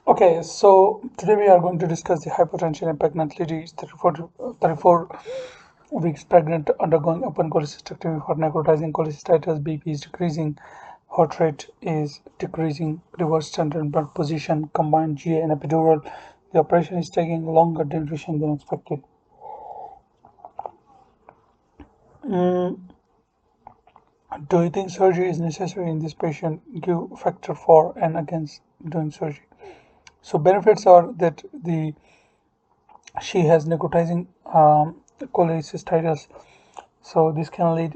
Okay, so today we are going to discuss the hypotension in pregnant ladies 34 weeks pregnant undergoing open cholecystectomy for necrotizing cholecystitis. BP is decreasing, heart rate is decreasing, reverse standard blood position, combined GA and epidural. The operation is taking longer duration than expected. Do you think surgery is necessary in this patient? Give factor for and against doing surgery. So benefits are that she has necrotizing cholecystitis, so this can lead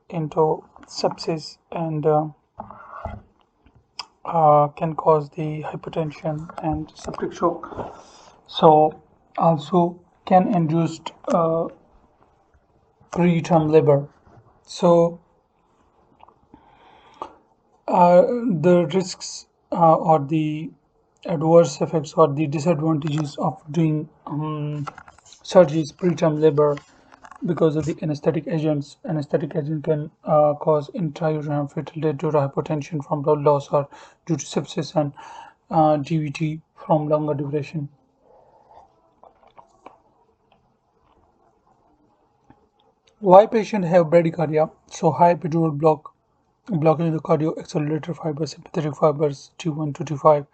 into sepsis and can cause the hypertension and septic shock. So also can induce preterm labor. So the risks or the adverse effects or the disadvantages of doing surgeries preterm labor because of the anesthetic agents. Anesthetic agent can cause intrauterine fetal death due to hypotension from blood loss or due to sepsis and DVT from longer duration. Why patient have bradycardia? So high epidural blocking the cardio accelerator fibers, sympathetic fibers T1 to T5,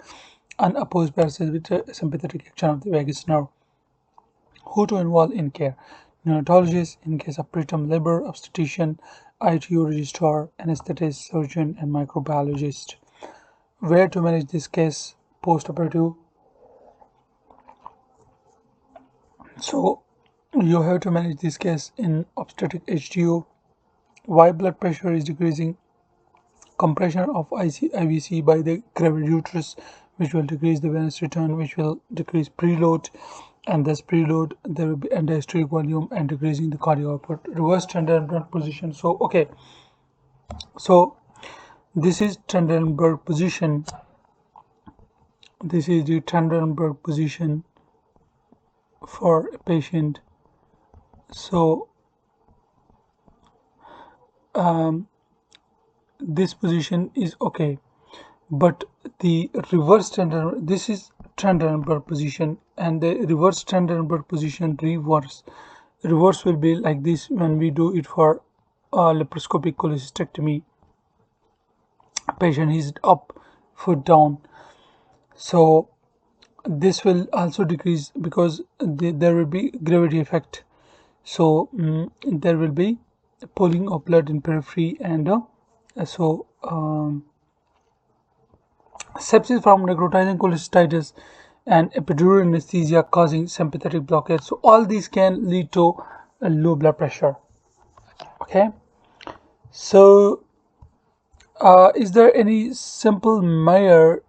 unopposed paralysis with a sympathetic action of the vagus nerve. Who to involve in care? Neonatologist in case of preterm labor, obstetrician, ITU registrar, anesthetist, surgeon, and microbiologist. Where to manage this case post-operative? So you have to manage this case in obstetric HDO. Why blood pressure is decreasing? Compression of IVC by the gravid uterus, which will decrease the venous return, which will decrease preload, and thus preload there will be end-diastolic volume and decreasing the cardio output. Reverse Trendelenburg position. So okay, so this is Trendelenburg position. This is the Trendelenburg position for a patient. So this position is okay, but the reverse Trendelenburg, this is Trendelenburg position, and the reverse Trendelenburg position reverse will be like this when we do it for laparoscopic cholecystectomy. Patient is up, foot down. So this will also decrease because there will be gravity effect. So there will be pulling of blood in periphery, and sepsis from necrotizing cholecystitis and epidural anesthesia causing sympathetic blockage. So all these can lead to a low blood pressure. Okay, so is there any simple measure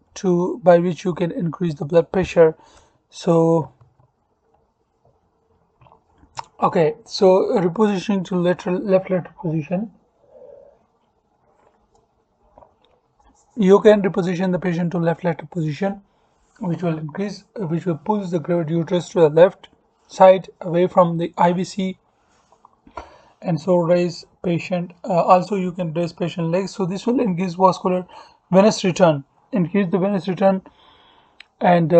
by which you can increase the blood pressure? So okay, so repositioning to left lateral position. You can reposition the patient to left lateral position, which will pull the gravid uterus to the left side away from the IVC, and so raise patient. Also, you can raise patient legs. So this will increase vascular venous return, increase the venous return, and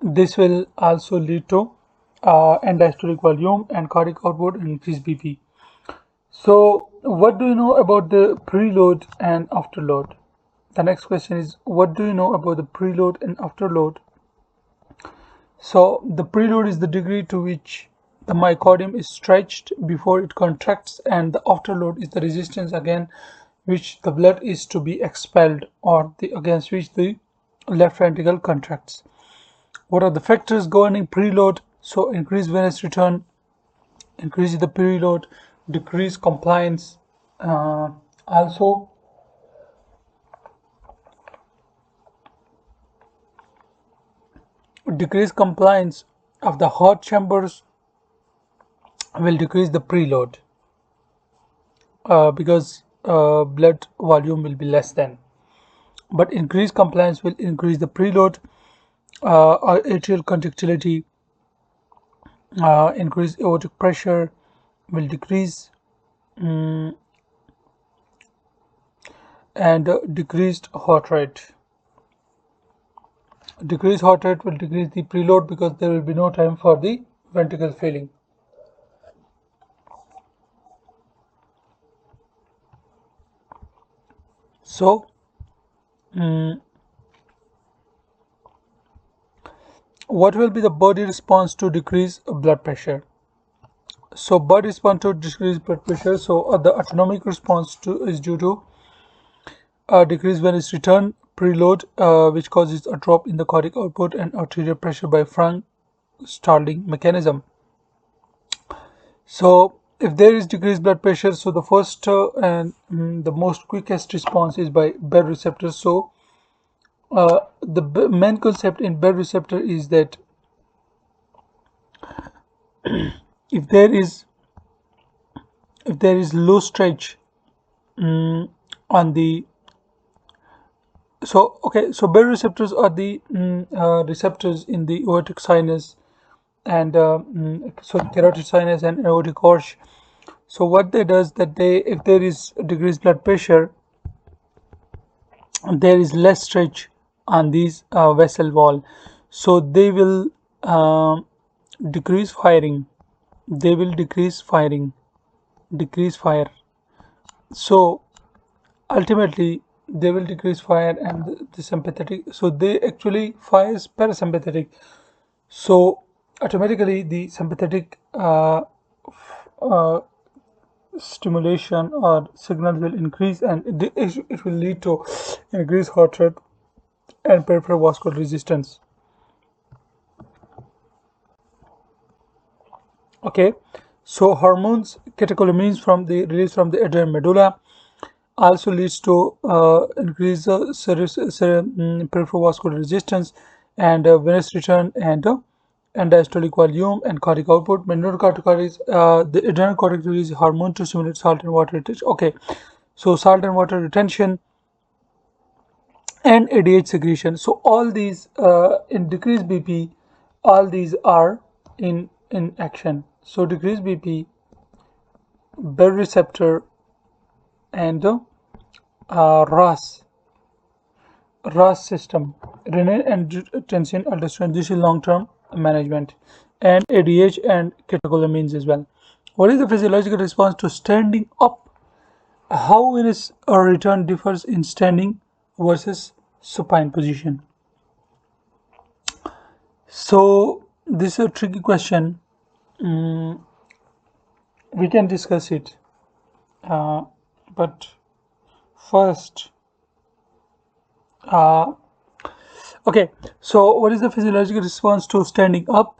this will also lead to end-diastolic volume and cardiac output and increased BP. So what do you know about the preload and afterload? The next question is, what do you know about the preload and afterload? So the preload is the degree to which the myocardium is stretched before it contracts, and the afterload is the resistance against which the blood is to be expelled, or against which the left ventricle contracts. What are the factors governing preload? So increased venous return, increase the preload, decrease compliance, also decrease compliance of the heart chambers will decrease the preload because blood volume will be less than, but increased compliance will increase the preload. Atrial contractility, increased aortic pressure will decrease, and decreased heart rate. Decreased heart rate will decrease the preload because there will be no time for the ventricle filling. So what will be the body response to decrease blood pressure? So body response to decreased blood pressure. So the autonomic response is due to decreased venous return preload, which causes a drop in the cardiac output and arterial pressure by Frank Starling mechanism. So if there is decreased blood pressure, so the first and the most quickest response is by baroreceptors. So the main concept in baroreceptor is that if there is low stretch on the so baroreceptors are the receptors in the aortic sinus and so carotid sinus and aortic arch. So what they does that if there is decreased blood pressure, there is less stretch on these vessel wall, so they will decrease firing. They will decrease fire. So ultimately they will decrease fire and the sympathetic. So they actually fires parasympathetic. So automatically the sympathetic stimulation or signal will increase, and it will lead to increased heart rate and peripheral vascular resistance. Okay, so hormones catecholamines released from the adrenal medulla also leads to increased peripheral vascular resistance and venous return and diastolic volume and cardiac output. Mineralocorticoids, the adrenal cortex release hormone to stimulate salt and water retention. Okay, so salt and water retention and ADH secretion. So all these in decreased BP, all these are in action. So decreased BP, baroreceptor, and RAS system, renal angiotensin aldosterone. This is long-term management, and ADH and catecholamines as well. What is the physiological response to standing up? How venous return differs in standing versus supine position? So this is a tricky question. We can discuss it, but first, okay. So what is the physiological response to standing up?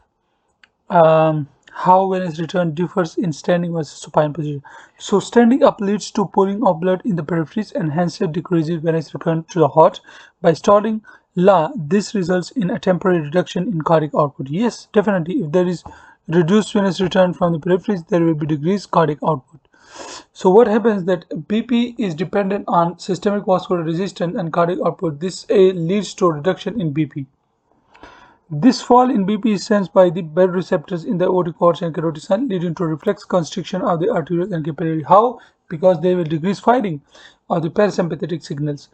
How venous return differs in standing versus supine position. So standing up leads to pooling of blood in the peripheries and hence it decreases venous return to the heart. By stalling law, this results in a temporary reduction in cardiac output. Yes, definitely. If there is reduced venous return from the peripheries, there will be decreased cardiac output. So what happens that BP is dependent on systemic vascular resistance and cardiac output. This leads to a reduction in BP. This fall in BP is sensed by the baroreceptors in the aortic arch and carotid sinus, leading to reflex constriction of the arterioles and capillary. How? Because they will decrease firing of the parasympathetic signals.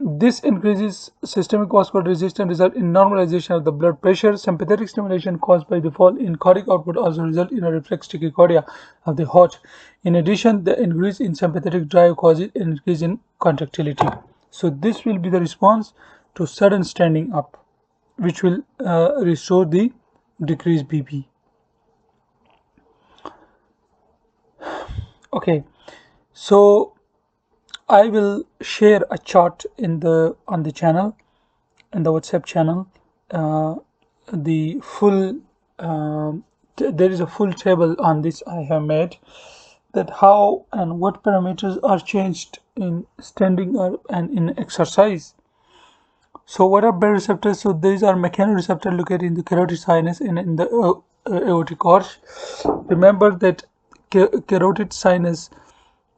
This increases systemic vascular resistance, result in normalization of the blood pressure. Sympathetic stimulation caused by the fall in cardiac output also result in a reflex tachycardia of the heart. In addition, the increase in sympathetic drive causes an increase in contractility. So this will be the response to sudden standing up, which will restore the decreased BP. Okay, so I will share a chart on the channel, in the WhatsApp channel. The full there is a full table on this I have made, that how and what parameters are changed in standing up and in exercise. So what are baroreceptors? So these are mechanoreceptors located in the carotid sinus and in the aortic arch. Remember that carotid sinus,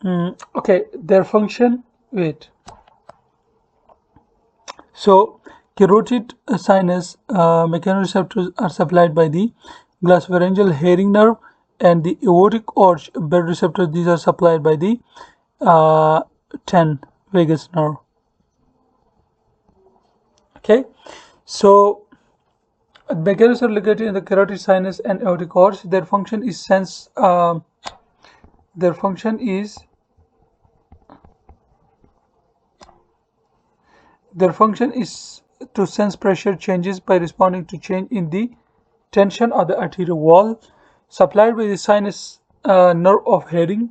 okay, their function, wait. So carotid sinus mechanoreceptors are supplied by the glossopharyngeal hearing nerve, and the aortic arch baroreceptors, these are supplied by the 10 vagus nerve. Okay, So the mechanisms are located in the carotid sinus and aortic cords. Their function is their function is Their function is to sense pressure changes by responding to change in the tension of the arterial wall, supplied by the sinus nerve of hearing,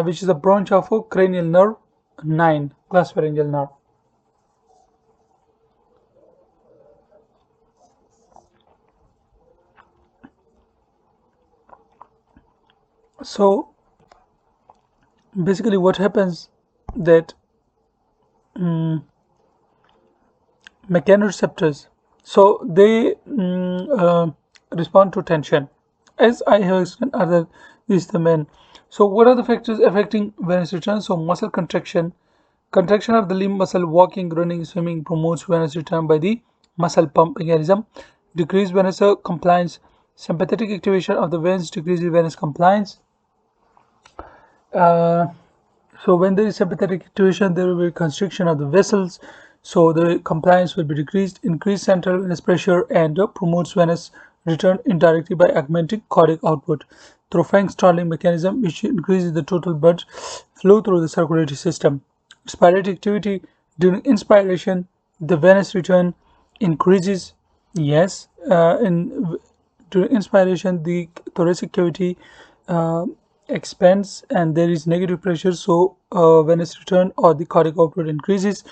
which is the branch of a cranial nerve 9, glosopharyngeal nerve. So basically what happens that mechanoreceptors, so they respond to tension, as I have explained earlier. Is the main. So what are the factors affecting venous return? So muscle contraction of the limb muscle, walking, running, swimming promotes venous return by the muscle pump mechanism. Decreased venous compliance, sympathetic activation of the veins decreases venous compliance. So when there is sympathetic activation, there will be constriction of the vessels, so the compliance will be decreased. Increased central venous pressure and promotes venous return indirectly by augmenting cardiac output through Frank stalling mechanism, which increases the total blood flow through the circulatory system. Respiratory activity during inspiration, the venous return increases. Yes, during inspiration, the thoracic cavity expands and there is negative pressure, so venous return or the cardiac output increases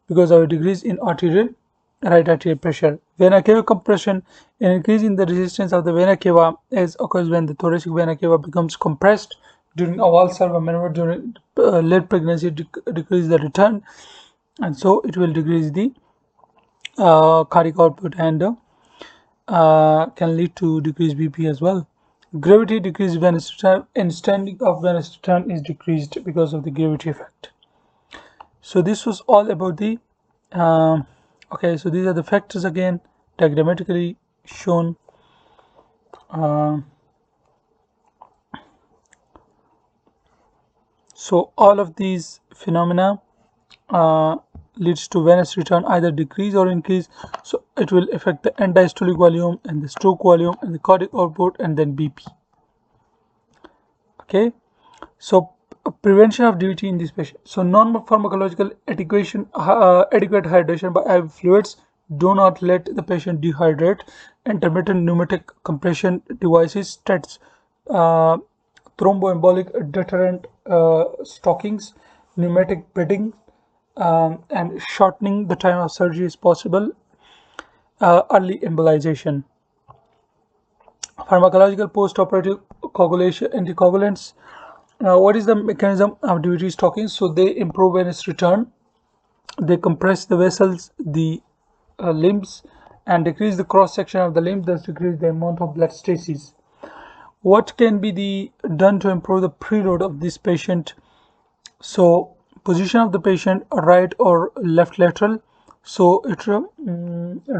because of a decrease in right arterial pressure. Vena cava compression, an increase in the resistance of the vena cava, as occurs when the thoracic vena cava becomes compressed during a valsalva maneuver during late pregnancy, decrease the return, and so it will decrease the cardiac output and can lead to decreased BP as well. Gravity decreased venous return, and standing of venous return is decreased because of the gravity effect. So this was all about the okay, so these are the factors again diagrammatically shown. So all of these phenomena leads to venous return either decrease or increase, so it will affect the end diastolic volume and the stroke volume and the cardiac output and then BP. Okay, so prevention of DVT in this patient. So non-pharmacological adequate hydration by IV fluids. Do not let the patient dehydrate. Intermittent pneumatic compression devices, TEDs, thromboembolic deterrent stockings, pneumatic bedding, and shortening the time of surgery is possible. Early embolization. Pharmacological post-operative coagulation, anticoagulants. What is the mechanism of DVT stocking? So they improve venous return, they compress the vessels, the limbs, and decrease the cross section of the limb, thus decrease the amount of blood stasis. What can be done to improve the preload of this patient? So position of the patient, right or left lateral, so it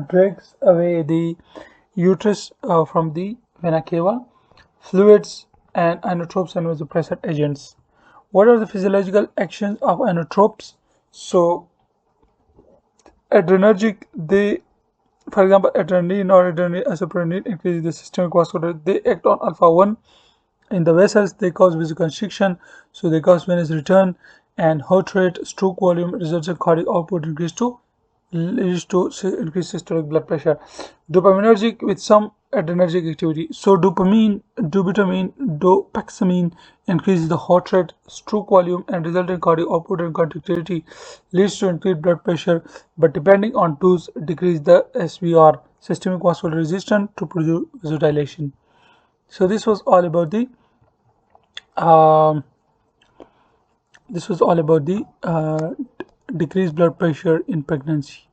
drags away the uterus from the vena cava. Fluids and inotropes and vasopressor agents. What are the physiological actions of inotropes? So adrenergic, they, for example, adrenaline or adrenaline isoprenolone increases the systemic vascular. They act on alpha 1 in the vessels, they cause vasoconstriction, so they cause venous return, and heart rate, stroke volume, results in cardiac output increase to leads to increased systolic blood pressure. Dopaminergic with some adrenergic activity. So dopamine, dobutamine, dopexamine increases the heart rate, stroke volume, and resulting cardiac output and contractility, leads to increased blood pressure, but depending on dose decrease the SVR, systemic vascular resistance, to produce vasodilation. So this was all about the decreased blood pressure in pregnancy.